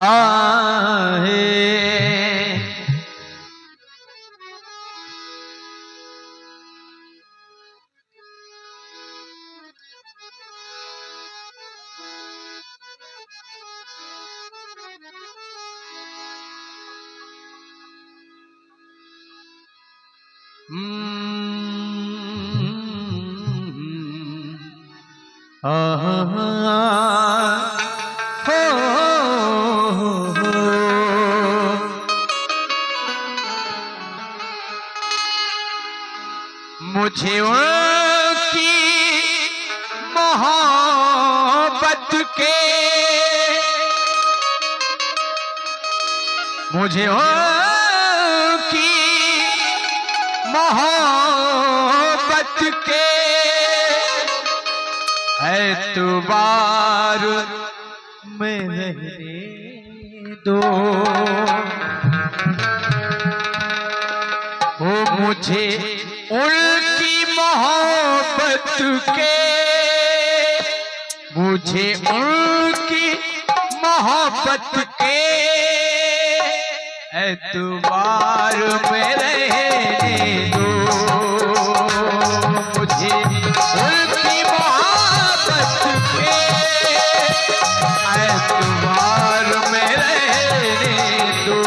आहे। मुझे उनकी मोहब्बत के, मुझे उनकी मोहब्बत के एतबार में रहने दो। ओ मुझे उनकी मोहब्बत के, मुझे उनकी मोहब्बत के एतबार में रहने दो। मुझे उनकी मोहब्बत के एतबार में रहने दो।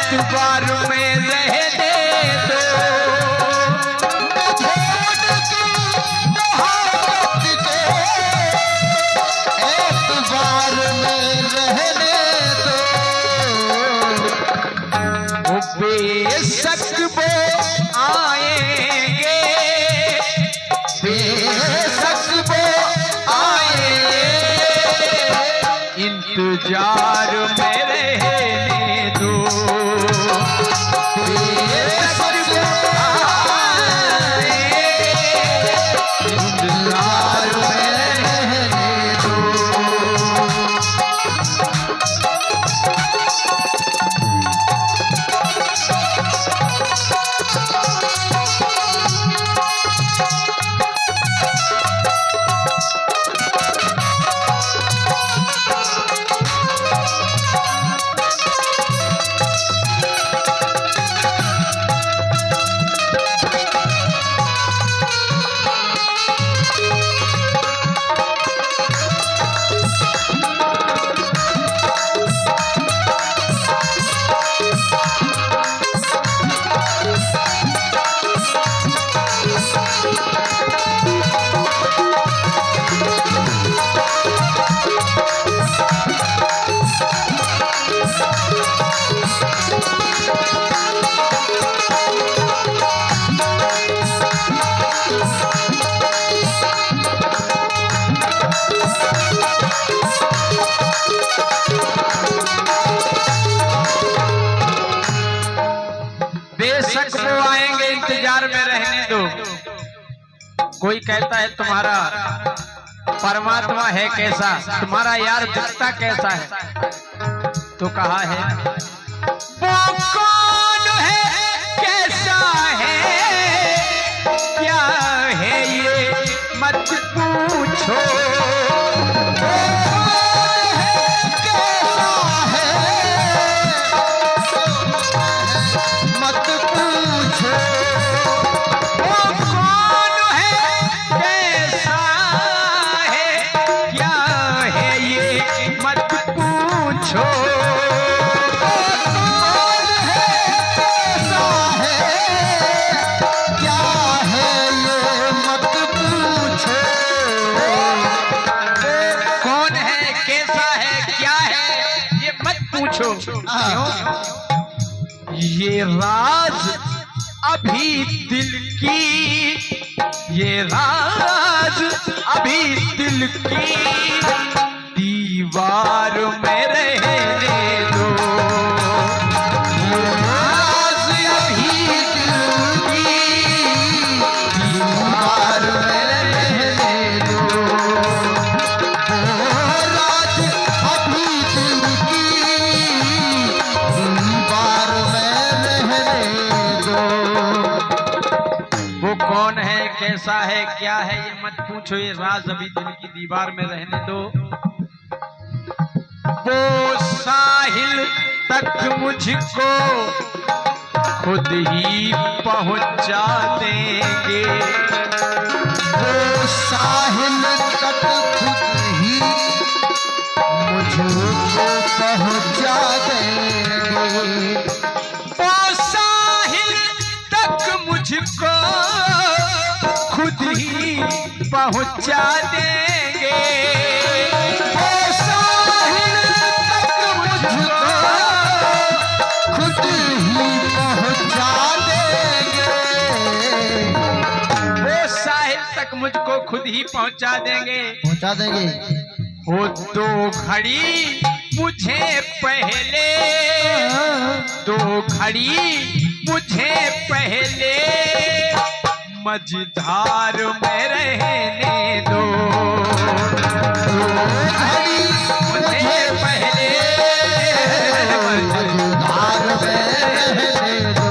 एतबार में रहने दो। एतबार में रहने दो। बेशक वो आएंगे, बेशक वो आएंगे, इंतजार में रहने दो। बेशक वो आएंगे, इंतजार में रहने दो। कोई कहता है तुम्हारा परमात्मा है कैसा, तुम्हारा यार दिखता कैसा है, तो कहा है वो कौन है, कैसा है, क्या है ये मत पूछो। ये राज अभी दिल की, ये राज अभी दिल की दीवार में रहने दो। कैसा है क्या है ये मत पूछो, ये राज अभी दिल की दीवार में रहने दो। वो साहिल तक मुझको खुद ही पहुंचा देंगे, वो साहिल तक खुद ही मुझको पहुंचा देंगे, वो साहिल तक मुझको खुद ही पहुंचा देंगे, वो साहिल तक मुझको खुद ही पहुंचा देंगे, वो साहिल तक मुझको खुद ही पहुंचा देंगे। पहुंचा देंगे। वो 2 घड़ी मुझे पहले, 2 घड़ी मुझे पहले मझधार में रहने दो, 2 घड़ी मुझे पहले मझधार में रहने दो।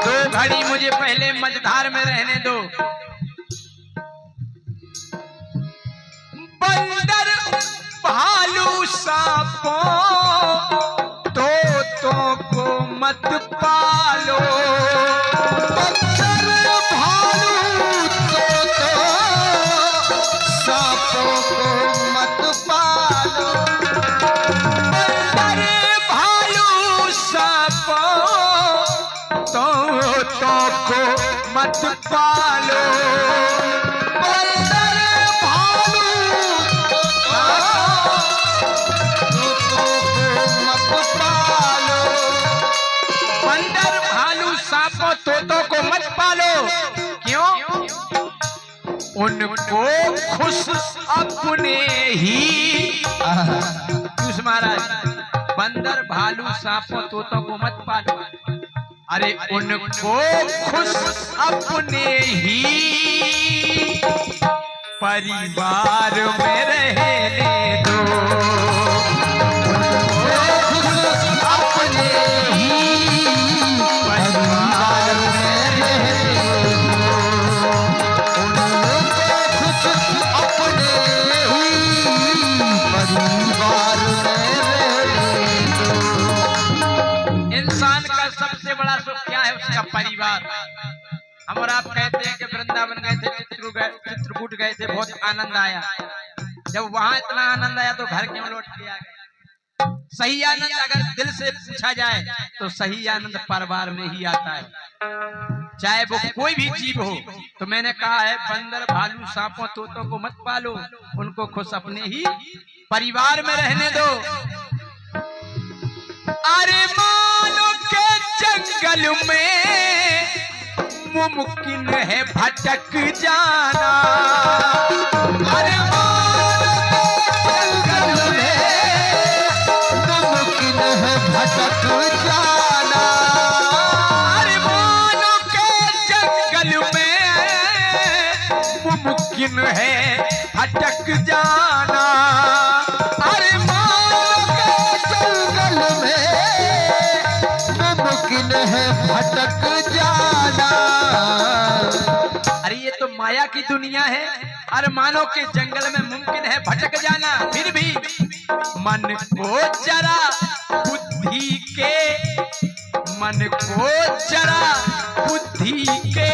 2 घड़ी मुझे पहले मझधार में रहने दो। बंदर भालू सांपों तोतों को मत पालो, बंदर भालू तोतो सांपों को मत पालो, बंदर भालू सांपों तोतों को मत पालो, बंदर भालू बंदर भालू सांपों तोतों को मत पालो। क्यों? उनको खुश अपने ही, महाराज बंदर भालू सांपों तोतों को मत पालो, अरे उनको खुश अपने ही परिवार में रहने दो, अपने ही परिवार में रहने दो, खुश अपने ही परिवार में रहने दो। इंसान का सबसे बड़ा सुख क्या है? उसका परिवार। हम और आप कहते हैं कि वृंदावन गए थे, चित्रकूट गए थे, बहुत आनंद आया। जब वहां इतना आनंद आया तो घर क्यों लौट के आ गए? सही आनंद अगर दिल से पूछा जाए तो सही आनंद परिवार में ही आता है, चाहे वो कोई भी जीव हो। तो मैंने कहा है बंदर भालू सांपों तोतों को मत पालो, उनको खुश अपने ही परिवार में रहने दो। अरे मानो के जंगल में मुमकिन है भटक जाना, अरे मानो के जंगल में मुमकिन है भटक जाना, अरे मानो के जंगल में मुमकिन है भटक जाना, अरे मानो के जंगल में मुमकिन है भटक जाना। अरे ये तो माया की दुनिया है। अरे मानो के जंगल में मुमकिन है भटक जाना, फिर भी मन को जरा बुद्धि के, मन को जरा बुद्धि के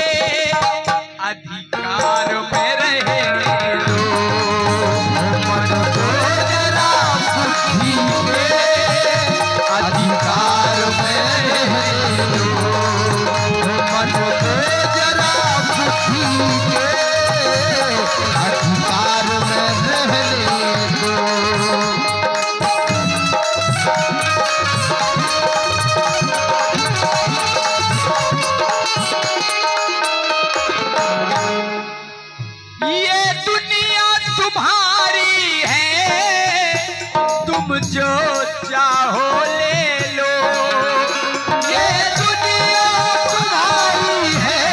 अधिकार में रहने दो, मन को जरा बुद्धि के अधिकार में रहने दो, मन को जरा बुद्धि के अधिकार में रहने दो। ये दुनिया तुम्हारी है, तुम जो चाहो ले लो, ये दुनिया तुम्हारी है,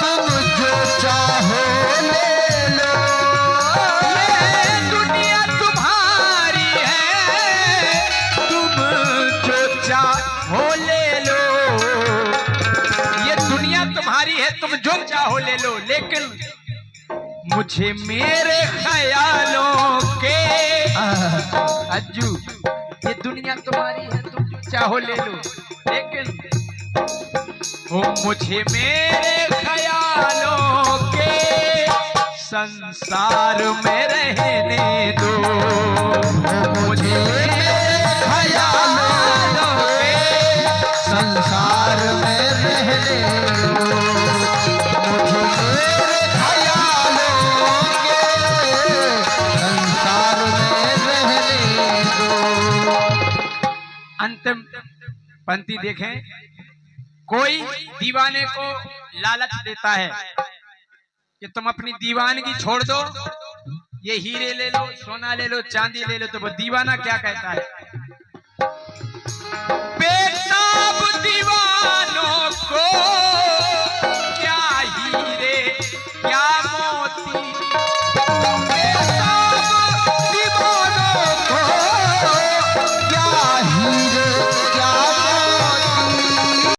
तुम जो चाहो ले लो, ये दुनिया तुम्हारी तुम्हारी है, तुम जो चाहो ले लो, लेकिन मुझे मेरे ख्यालों के अज्जू, ये दुनिया तुम्हारी है, तुम जो चाहो ले लो, लेकिन वो मुझे मेरे ख्यालों के संसार में रहने दो। मुझे ख्यालों के संसार में रहने दो। मुझे ख्यालों के संसार में रहने दो। अंतिम पंक्ति देखें, कोई दीवाने को लालच देता है कि तुम अपनी दीवानगी छोड़ दो, ये हीरे ले लो, सोना ले लो, चांदी ले लो, तो वो दीवाना क्या कहता है,